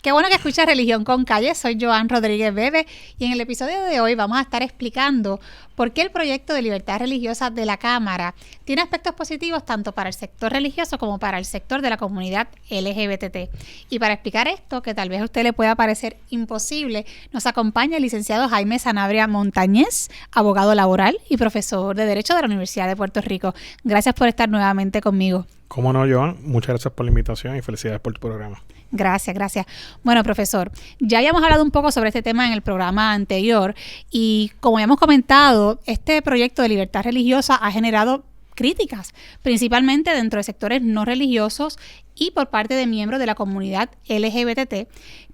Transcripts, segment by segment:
Qué bueno que escuchas Religión con Calle. Soy Joan Rodríguez Bebe y en el episodio de hoy vamos a estar explicando por qué el proyecto de libertad religiosa de la Cámara tiene aspectos positivos tanto para el sector religioso como para el sector de la comunidad LGBT. Y para explicar esto, que tal vez a usted le pueda parecer imposible, nos acompaña el licenciado Jaime Sanabria Montañez, abogado laboral y profesor de Derecho de la Universidad de Puerto Rico. Gracias por estar nuevamente conmigo. Cómo no, Joan. Muchas gracias por la invitación y felicidades por tu programa. Gracias. Bueno, profesor, ya habíamos hablado un poco sobre este tema en el programa anterior y como ya hemos comentado, este proyecto de libertad religiosa ha generado críticas, principalmente dentro de sectores no religiosos y por parte de miembros de la comunidad LGBT,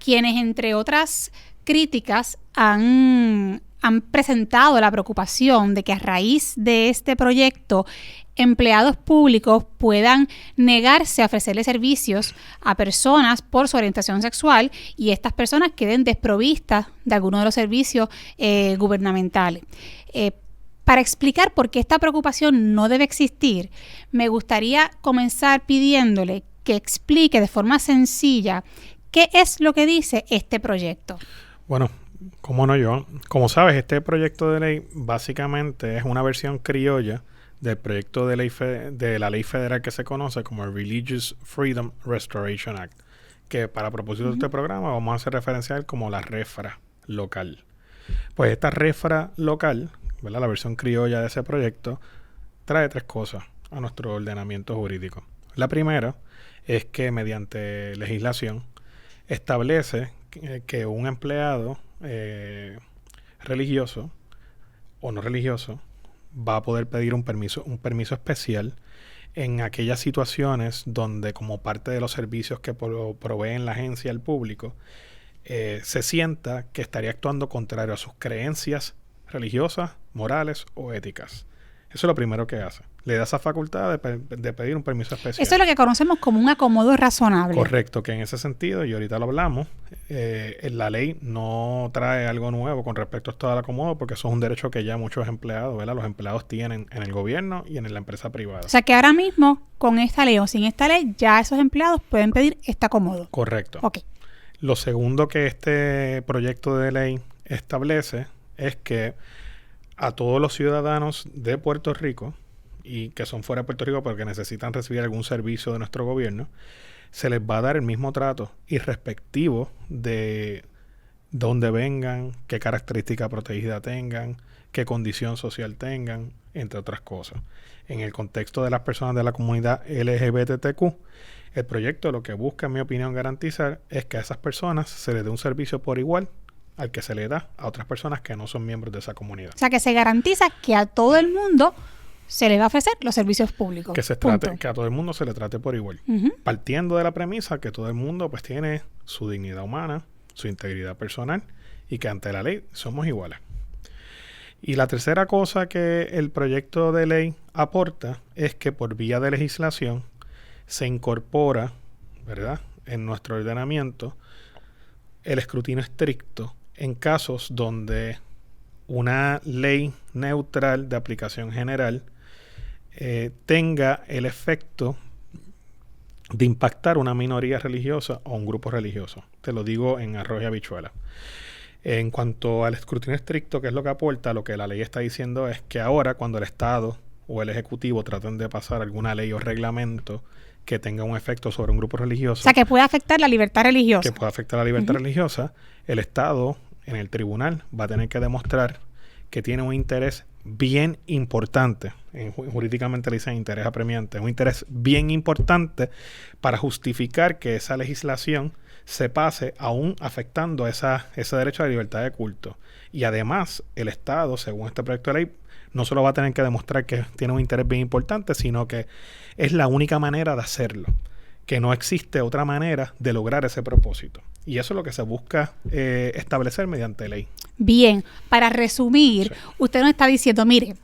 quienes, entre otras críticas, han presentado la preocupación de que a raíz de este proyecto empleados públicos puedan negarse a ofrecerle servicios a personas por su orientación sexual y estas personas queden desprovistas de alguno de los servicios gubernamentales. Para explicar por qué esta preocupación no debe existir, me gustaría comenzar pidiéndole que explique de forma sencilla qué es lo que dice este proyecto. Bueno, cómo no, Joan. Como sabes, este proyecto de ley básicamente es una versión criolla del proyecto de ley de la ley federal que se conoce como el Religious Freedom Restoration Act, que para propósito de este programa vamos a hacer referencia a él como la REFRA local. Pues esta REFRA local, ¿verdad?, la versión criolla de ese proyecto, trae tres cosas a nuestro ordenamiento jurídico. La primera es que mediante legislación establece que un empleado religioso o no religioso va a poder pedir un permiso especial en aquellas situaciones donde, como parte de los servicios que proveen la agencia al público, se sienta que estaría actuando contrario a sus creencias religiosas, morales o éticas. Eso es lo primero que hace. Le da esa facultad de pedir un permiso especial. Eso es lo que conocemos como un acomodo razonable. Correcto, que en ese sentido, y ahorita lo hablamos, la ley no trae algo nuevo con respecto a esto del acomodo, porque eso es un derecho que ya muchos empleados, ¿verdad?, los empleados tienen en el gobierno y en la empresa privada. O sea que ahora mismo, con esta ley o sin esta ley, ya esos empleados pueden pedir este acomodo. Correcto. Ok. Lo segundo que este proyecto de ley establece es que a todos los ciudadanos de Puerto Rico y que son fuera de Puerto Rico porque necesitan recibir algún servicio de nuestro gobierno, se les va a dar el mismo trato irrespectivo de dónde vengan, qué característica protegida tengan, qué condición social tengan, entre otras cosas. En el contexto de las personas de la comunidad LGBTQ, el proyecto lo que busca, en mi opinión, garantizar es que a esas personas se les dé un servicio por igual al que se le da a otras personas que no son miembros de esa comunidad. O sea que se garantiza que a todo el mundo se le va a ofrecer los servicios públicos. Que a todo el mundo se le trate por igual. Partiendo de la premisa que todo el mundo pues tiene su dignidad humana, su integridad personal y que ante la ley somos iguales. Y la tercera cosa que el proyecto de ley aporta es que por vía de legislación se incorpora, ¿verdad?, en nuestro ordenamiento el escrutinio estricto en casos donde una ley neutral de aplicación general tenga el efecto de impactar una minoría religiosa o un grupo religioso. Te lo digo en arroz y habichuela. En cuanto al escrutinio estricto, que es lo que aporta, lo que la ley está diciendo es que ahora cuando el Estado o el Ejecutivo traten de pasar alguna ley o reglamento que tenga un efecto sobre un grupo religioso. O sea, que puede afectar la libertad religiosa. Que puede afectar la libertad religiosa, el Estado en el tribunal va a tener que demostrar que tiene un interés bien importante, jurídicamente le dicen interés apremiante, un interés bien importante para justificar que esa legislación se pase aún afectando ese derecho a la libertad de culto. Y además, el Estado, según este proyecto de ley, no solo va a tener que demostrar que tiene un interés bien importante, sino que es la única manera de hacerlo, que no existe otra manera de lograr ese propósito. Y eso es lo que se busca establecer mediante ley. Bien, para resumir, Sí. Usted nos está diciendo, mire,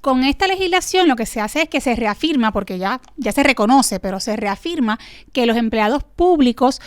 con esta legislación lo que se hace es que se reafirma, porque ya se reconoce, pero se reafirma que los empleados públicos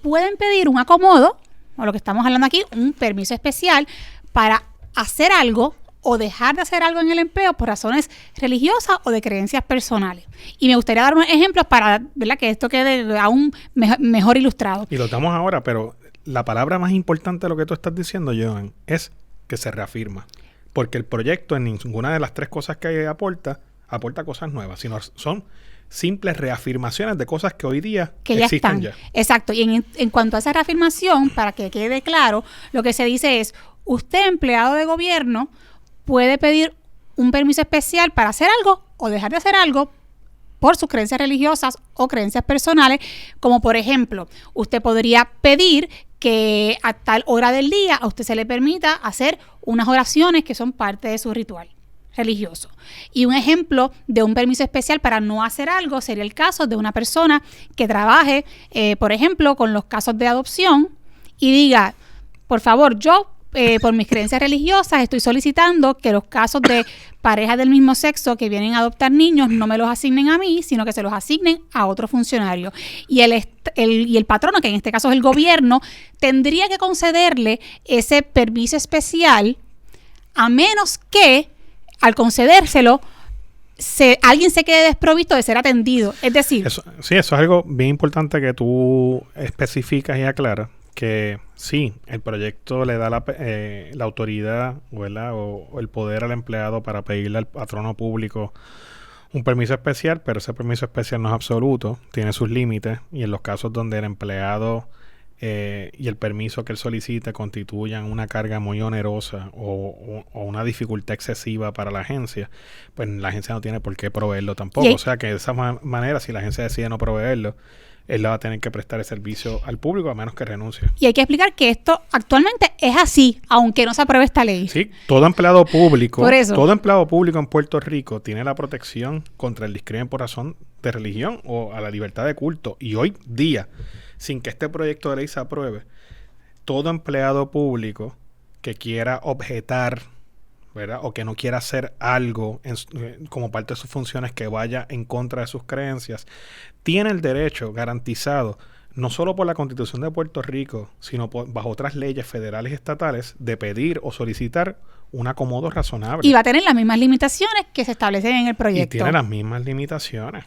pueden pedir un acomodo, o lo que estamos hablando aquí, un permiso especial para hacer algo o dejar de hacer algo en el empleo por razones religiosas o de creencias personales. Y me gustaría dar unos ejemplos para, ¿verdad?, que esto quede aún mejor ilustrado. Y lo damos ahora, pero la palabra más importante de lo que tú estás diciendo, Joan, es que se reafirma. Porque el proyecto en ninguna de las tres cosas que aporta cosas nuevas, sino son simples reafirmaciones de cosas que hoy día que ya existen están. ya. Exacto. Y en cuanto a esa reafirmación, para que quede claro, lo que se dice es, usted, empleado de gobierno, puede pedir un permiso especial para hacer algo o dejar de hacer algo por sus creencias religiosas o creencias personales, como por ejemplo, usted podría pedir que a tal hora del día a usted se le permita hacer unas oraciones que son parte de su ritual religioso. Y un ejemplo de un permiso especial para no hacer algo sería el caso de una persona que trabaje, por ejemplo, con los casos de adopción y diga, por favor, yo por mis creencias religiosas estoy solicitando que los casos de parejas del mismo sexo que vienen a adoptar niños no me los asignen a mí, sino que se los asignen a otro funcionario. Y el patrono, que en este caso es el gobierno, tendría que concederle ese permiso especial a menos que al concedérselo, alguien se quede desprovisto de ser atendido. Es decir... Eso es algo bien importante que tú especificas y aclaras, que sí, el proyecto le da la autoridad, ¿verdad?, o el poder al empleado para pedirle al patrono público un permiso especial, pero ese permiso especial no es absoluto, tiene sus límites, y en los casos donde el empleado y el permiso que él solicite constituyan una carga muy onerosa o una dificultad excesiva para la agencia, pues la agencia no tiene por qué proveerlo tampoco. O sea que de esa manera, si la agencia decide no proveerlo, él le va a tener que prestar el servicio al público a menos que renuncie. Y hay que explicar que esto actualmente es así, aunque no se apruebe esta ley. Sí, todo empleado público en Puerto Rico tiene la protección contra el discrimen por razón de religión o a la libertad de culto. Y hoy día, sin que este proyecto de ley se apruebe, todo empleado público que quiera objetar, ¿verdad?, o que no quiera hacer algo como parte de sus funciones que vaya en contra de sus creencias, tiene el derecho garantizado, no solo por la Constitución de Puerto Rico, sino bajo otras leyes federales y estatales, de pedir o solicitar un acomodo razonable. Y va a tener las mismas limitaciones que se establecen en el proyecto. Y tiene las mismas limitaciones.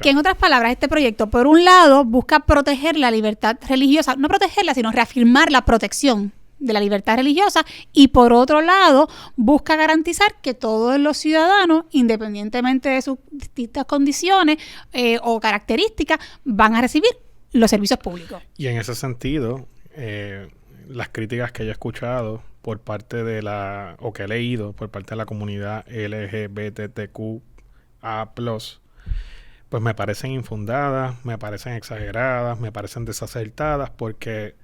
Que en otras palabras, este proyecto, por un lado, busca proteger la libertad religiosa, no protegerla, sino reafirmar la protección de la libertad religiosa, y por otro lado, busca garantizar que todos los ciudadanos, independientemente de sus distintas condiciones o características, van a recibir los servicios públicos. Y en ese sentido, las críticas que yo he escuchado por parte o que he leído por parte de la comunidad LGBTQA+, pues me parecen infundadas, me parecen exageradas, me parecen desacertadas, porque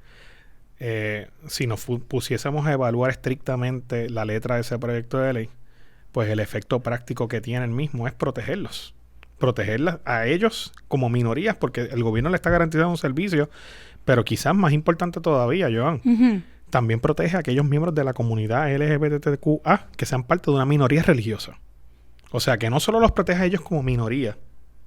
si nos pusiésemos a evaluar estrictamente la letra de ese proyecto de ley, pues el efecto práctico que tiene el mismo es protegerlos a ellos como minorías, porque el gobierno le está garantizando un servicio, pero quizás más importante todavía, Joan, también protege a aquellos miembros de la comunidad LGBTQA que sean parte de una minoría religiosa. O sea, que no solo los protege a ellos como minoría,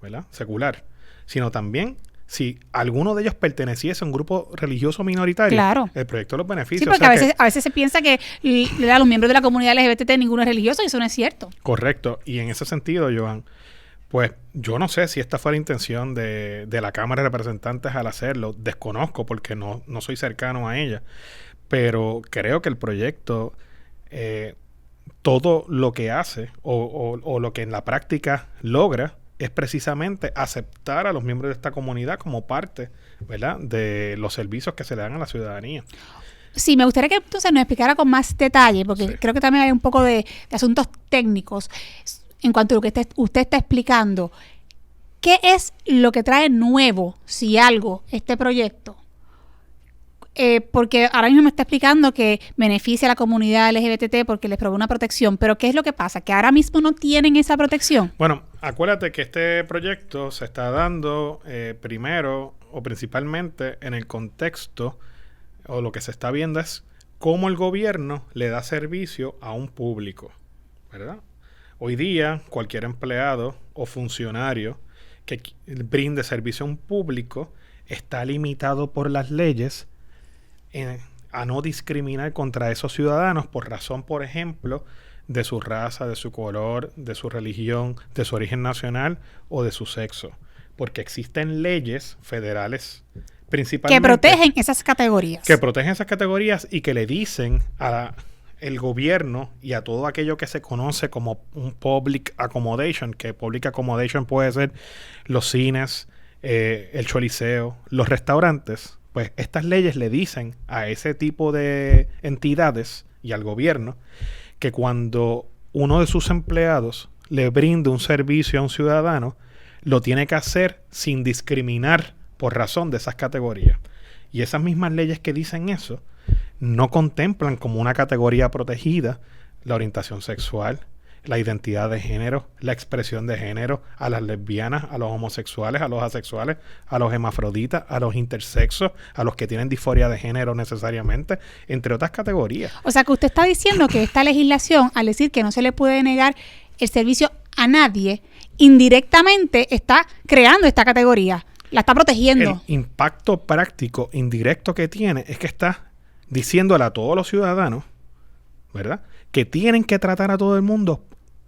¿verdad?, secular, sino también si alguno de ellos perteneciese a un grupo religioso minoritario, claro, el proyecto los beneficia. Sí, porque a veces se piensa que los miembros de la comunidad LGBT ninguno es religioso, y eso no es cierto. Correcto. Y en ese sentido, Joan, pues yo no sé si esta fue la intención de la Cámara de Representantes al hacerlo. Desconozco porque no soy cercano a ella. Pero creo que el proyecto, todo lo que hace o lo que en la práctica logra es precisamente aceptar a los miembros de esta comunidad como parte, ¿verdad?, de los servicios que se le dan a la ciudadanía. Sí, me gustaría que entonces nos explicara con más detalle, porque creo que también hay un poco de asuntos técnicos en cuanto a lo que usted está explicando. ¿Qué es lo que trae nuevo, si algo, este proyecto? Porque ahora mismo me está explicando que beneficia a la comunidad LGBT porque les provee una protección, pero ¿qué es lo que pasa? ¿Que ahora mismo no tienen esa protección? Bueno, acuérdate que este proyecto se está dando primero o principalmente en el contexto, o lo que se está viendo es cómo el gobierno le da servicio a un público, ¿verdad? Hoy día, cualquier empleado o funcionario que brinde servicio a un público está limitado por las leyes a no discriminar contra esos ciudadanos por razón, por ejemplo, de su raza, de su color, de su religión, de su origen nacional o de su sexo. Porque existen leyes federales principalmente que protegen esas categorías. Que protegen esas categorías y que le dicen el gobierno y a todo aquello que se conoce como un public accommodation, que public accommodation puede ser los cines, el choliseo, los restaurantes, pues estas leyes le dicen a ese tipo de entidades y al gobierno que cuando uno de sus empleados le brinde un servicio a un ciudadano, lo tiene que hacer sin discriminar por razón de esas categorías. Y esas mismas leyes que dicen eso no contemplan como una categoría protegida la orientación sexual, la identidad de género, la expresión de género, a las lesbianas, a los homosexuales, a los asexuales, a los hermafroditas, a los intersexos, a los que tienen disforia de género necesariamente, entre otras categorías. O sea que usted está diciendo que esta legislación, al decir que no se le puede negar el servicio a nadie, indirectamente está creando esta categoría, la está protegiendo. El impacto práctico indirecto que tiene es que está diciéndole a todos los ciudadanos, ¿verdad?, que tienen que tratar a todo el mundo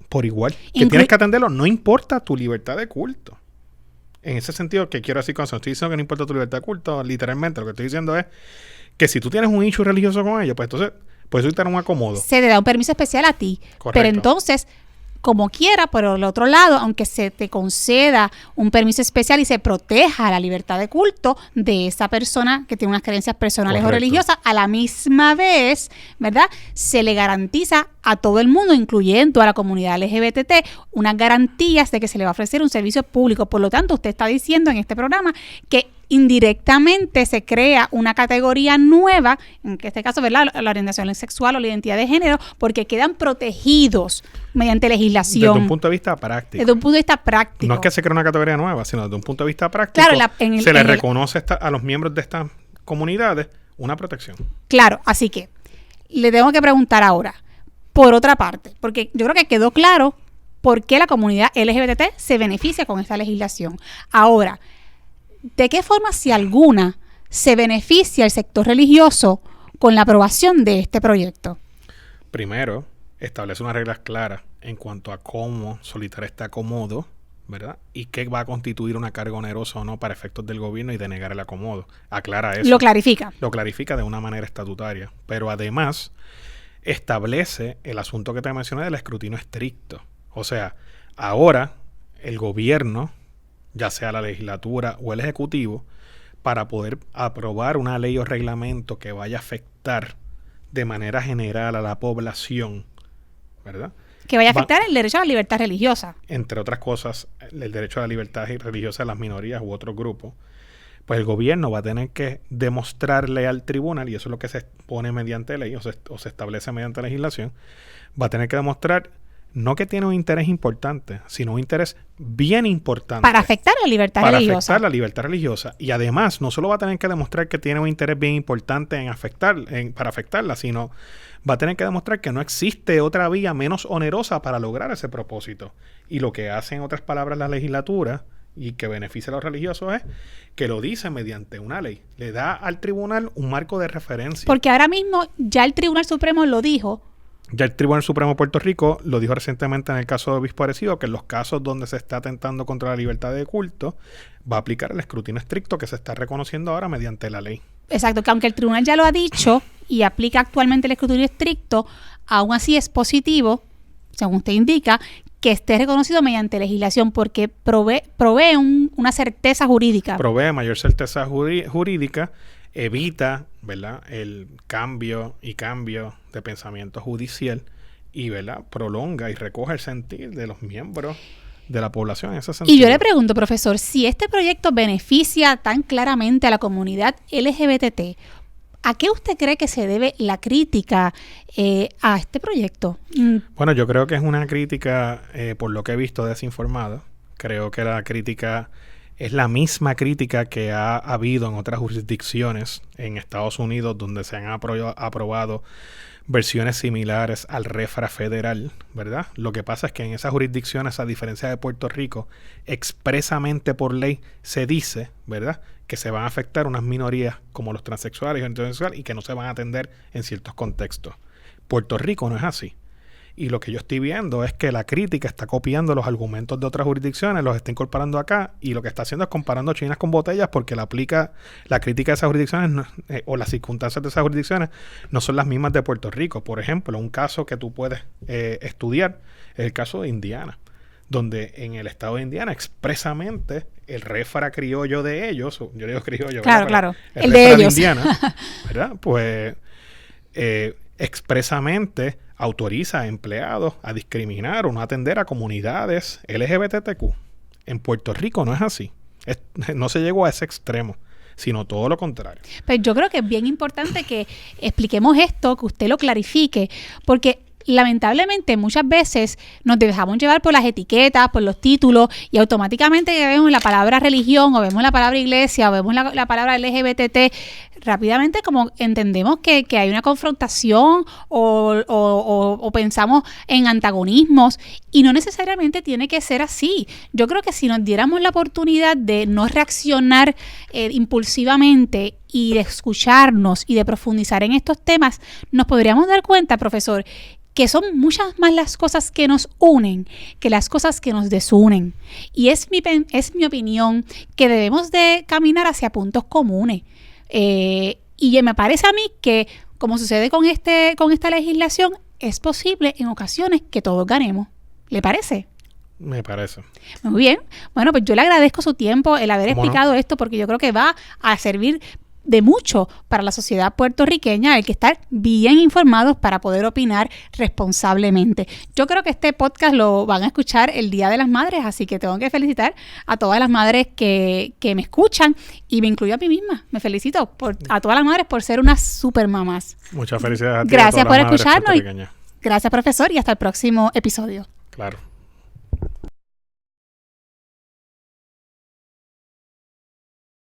por igual, que tienes que atenderlo, no importa tu libertad de culto. En ese sentido, que quiero decir con eso, no estoy diciendo que no importa tu libertad de culto, literalmente, lo que estoy diciendo es que si tú tienes un issue religioso con ellos, pues entonces puedes solicitar un acomodo. Se te da un permiso especial a ti. Correcto. Pero entonces, como quiera, por el otro lado, aunque se te conceda un permiso especial y se proteja la libertad de culto de esa persona que tiene unas creencias personales Correcto. o religiosas, a la misma vez, ¿verdad?, se le garantiza a todo el mundo, incluyendo a la comunidad LGBT, unas garantías de que se le va a ofrecer un servicio público. Por lo tanto, usted está diciendo en este programa que indirectamente se crea una categoría nueva, en este caso, ¿verdad?, la orientación sexual o la identidad de género, porque quedan protegidos mediante legislación. Desde un punto de vista práctico. Desde un punto de vista práctico. No es que se crea una categoría nueva, sino desde un punto de vista práctico, Claro, se le reconoce a los miembros de estas comunidades una protección. Claro, así que le tengo que preguntar ahora, por otra parte, porque yo creo que quedó claro por qué la comunidad LGBT se beneficia con esta legislación. Ahora, ¿de qué forma, si alguna, se beneficia el sector religioso con la aprobación de este proyecto? Primero, establece unas reglas claras en cuanto a cómo solicitar este acomodo, ¿verdad? Y qué va a constituir una carga onerosa o no para efectos del gobierno y denegar el acomodo. Aclara eso. Lo clarifica. Lo clarifica de una manera estatutaria. Pero además, establece el asunto que te mencioné del escrutinio estricto. O sea, ahora el gobierno, ya sea la legislatura o el ejecutivo, para poder aprobar una ley o reglamento que vaya a afectar de manera general a la población, ¿verdad?, que vaya a afectar el derecho a la libertad religiosa. Entre otras cosas, el derecho a la libertad religiosa de las minorías u otros grupos, pues el gobierno va a tener que demostrarle al tribunal, y eso es lo que se pone mediante ley o se establece mediante legislación, va a tener que demostrar no que tiene un interés importante, sino un interés bien importante. Para afectar la libertad religiosa. Para afectar la libertad religiosa. Y además, no solo va a tener que demostrar que tiene un interés bien importante para afectarla, sino va a tener que demostrar que no existe otra vía menos onerosa para lograr ese propósito. Y lo que hace, en otras palabras, la legislatura, y que beneficia a los religiosos, es que lo dice mediante una ley. Le da al tribunal un marco de referencia. Porque ahora mismo ya el Tribunal Supremo lo dijo. Ya el Tribunal Supremo de Puerto Rico lo dijo recientemente en el caso de Obispo Arecibo, que en los casos donde se está atentando contra la libertad de culto, va a aplicar el escrutinio estricto que se está reconociendo ahora mediante la ley. Exacto, que aunque el tribunal ya lo ha dicho y aplica actualmente el escrutinio estricto, aún así es positivo, según usted indica, que esté reconocido mediante legislación porque provee una certeza jurídica. Provee mayor certeza jurídica, evita, ¿verdad?, el cambio de pensamiento judicial y, ¿verdad?, prolonga y recoge el sentir de los miembros de la población en ese sentido. Y yo le pregunto, profesor, si este proyecto beneficia tan claramente a la comunidad LGBT, ¿a qué usted cree que se debe la crítica a este proyecto? Bueno, yo creo que es una crítica, por lo que he visto, desinformada. Creo que la crítica es la misma crítica que ha habido en otras jurisdicciones en Estados Unidos donde se han aprobado versiones similares al REFRA federal, ¿verdad? Lo que pasa es que en esas jurisdicciones, a diferencia de Puerto Rico, expresamente por ley se dice, ¿verdad?, que se van a afectar unas minorías como los transexuales y intersexuales y que no se van a atender en ciertos contextos. Puerto Rico no es así. Y lo que yo estoy viendo es que la crítica está copiando los argumentos de otras jurisdicciones, los está incorporando acá, y lo que está haciendo es comparando chinas con botellas, porque la crítica de esas jurisdicciones o las circunstancias de esas jurisdicciones no son las mismas de Puerto Rico. Por ejemplo, un caso que tú puedes estudiar es el caso de Indiana, donde en el estado de Indiana expresamente el REFRA criollo de ellos, yo digo criollo, claro, ¿verdad? claro, el de REFRA ellos, de Indiana, ¿verdad? Pues expresamente autoriza a empleados a discriminar o no atender a comunidades LGBTQ. En Puerto Rico no es así. No se llegó a ese extremo, sino todo lo contrario. Pues yo creo que es bien importante que expliquemos esto, que usted lo clarifique, porque lamentablemente muchas veces nos dejamos llevar por las etiquetas, por los títulos, y automáticamente vemos la palabra religión o vemos la palabra iglesia o vemos la palabra LGBT, rápidamente como entendemos que hay una confrontación o pensamos en antagonismos, y no necesariamente tiene que ser así. Yo creo que si nos diéramos la oportunidad de no reaccionar impulsivamente y de escucharnos y de profundizar en estos temas, nos podríamos dar cuenta, profesor, que son muchas más las cosas que nos unen que las cosas que nos desunen. Y es mi opinión que debemos de caminar hacia puntos comunes. Y me parece a mí que, como sucede con esta legislación, es posible en ocasiones que todos ganemos. ¿Le parece? Me parece. Muy bien. Bueno, pues yo le agradezco su tiempo, el haber explicado esto, porque yo creo que va a servir de mucho para la sociedad puertorriqueña el que estar bien informados para poder opinar responsablemente. Yo creo que este podcast lo van a escuchar el Día de las Madres, así que tengo que felicitar a todas las madres que me escuchan, y me incluyo a mí misma. Me felicito a todas las madres por ser unas super mamás. Muchas felicidades a ti. Gracias a todas por las madres escucharnos. puertorriqueñas. Gracias, profesor, y hasta el próximo episodio. Claro.